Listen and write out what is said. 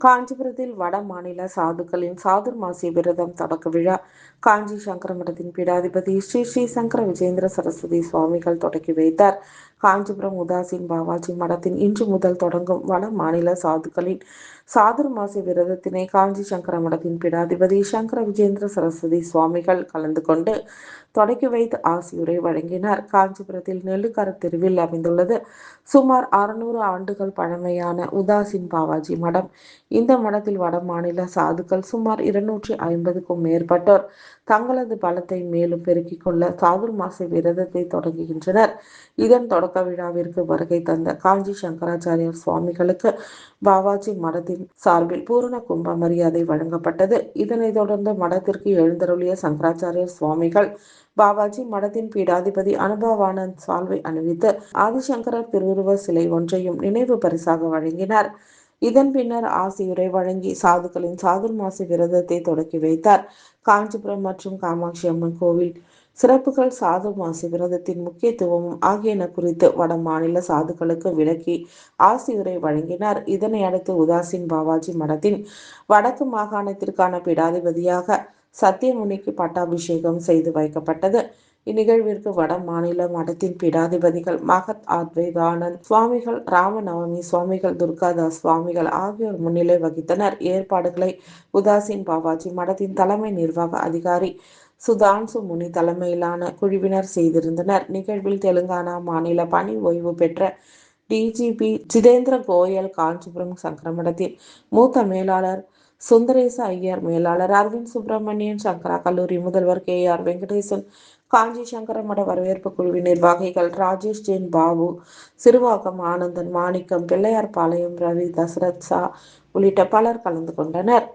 காஞ்சிபுரத்தில் வட மாநில சாதுக்களின் சாதுர்மாசிய விரதம் தொடக்க விழா காஞ்சி சங்கர மடத்தின் பீடாதிபதி ஸ்ரீ ஸ்ரீ சங்கர விஜேந்திர சரஸ்வதி சுவாமிகள் தொடக்கி வைத்தார். காஞ்சிபுரம் உதாசீன் பாவாஜி மடத்தின் இன்று முதல் தொடங்கும் வட மாநில சாதுக்களின் சாதுர்மாசிய விரதத்தினை காஞ்சி சங்கர மடத்தின் பீடாதிபதி சங்கர விஜேந்திர சரஸ்வதி சுவாமிகள் கலந்து கொண்டு தொடக்கி வைத்து ஆசியுரை வழங்கினார். காஞ்சிபுரத்தில் நெல்லுக்கர தெருவில் அமைந்துள்ளது சுமார் 600 ஆண்டுகள் பழமையான உதாசீன் பாவாஜி மடம். இந்த மடத்தில் வட மாநில சாதுக்கள் சுமார் 250க்கும் மேற்பட்டோர் தங்களது பலத்தை மேலும் பெருக்கிக் கொள்ள சாதுர்மாச விரதத்தை தொடங்குகின்றனர். இதன் தொடக்க விழாவிற்கு வருகை தந்த காஞ்சி சங்கராச்சாரியார் சுவாமிகளுக்கு பாவாஜி மடத்தின் சார்பில் பூரண கும்ப மரியாதை வழங்கப்பட்டது. இதனைத் தொடர்ந்து மடத்திற்கு எழுந்தருளிய சங்கராச்சாரியார் சுவாமிகள் பாபாஜி மடத்தின் பீடாதிபதி அனுபவானந்த் சால்வை அணிவித்து ஆதிசங்கரர் திருவுருவ சிலை ஒன்றையும் நினைவு பரிசாக வழங்கினார். இதன் பின்னர் ஆசியுரை வழங்கி சாதுக்களின் சாதுர்மாச விரதத்தை தொடக்கி வைத்தார். காஞ்சிபுரம் மற்றும் காமாட்சி அம்மன் கோவில் சிறப்புகள், சாதுர்மாச விரதத்தின் முக்கியத்துவமும் ஆகியன குறித்து வட மாநில சாதுக்களுக்கு விளக்கி ஆசியுரை வழங்கினார். இதனை அடுத்து உதாசீன் பாவாஜி மடத்தின் வடக்கு மாகாணத்திற்கான பீடாதிபதியாக சத்தியமுனிக்கு பட்டாபிஷேகம் செய்து வைக்கப்பட்டது. இந்நிகழ்விற்கு வட மாநில மடத்தின் பீடாதிபதிகள் மகத் அத்வைதானந்த் சுவாமிகள், ராமநவமி சுவாமிகள், துர்காதாஸ் சுவாமிகள் ஆகியோர் முன்னிலை வகித்தனர். ஏற்பாடுகளை உதாசீன் பாவாஜி மடத்தின் தலைமை நிர்வாக அதிகாரி சுதான்சு முனி தலைமையிலான குழுவினர் செய்திருந்தனர். நிகழ்வில் தெலுங்கானா மாநில பணி ஓய்வு பெற்ற டிஜிபி ஜிதேந்திர கோயல், காஞ்சிபுரம் சங்கரமடத்தின் மூத்த மேலாளர் சுந்தரேச ஐயர், மேலாளர் அரவிந்த் சுப்பிரமணியன், சங்கரா கல்லூரி முதல்வர் KR வெங்கடேசன், காஞ்சி சங்கர மட வரவேற்பு குழுவின் நிர்வாகிகள் ராஜேஷ் ஜெயின், பாபு, சிறுவாக்கம் ஆனந்தன், மாணிக்கம், பிள்ளையார்பாளையம் ரவி, தசரத் சா உள்ளிட்ட பலர் கலந்து கொண்டனர்.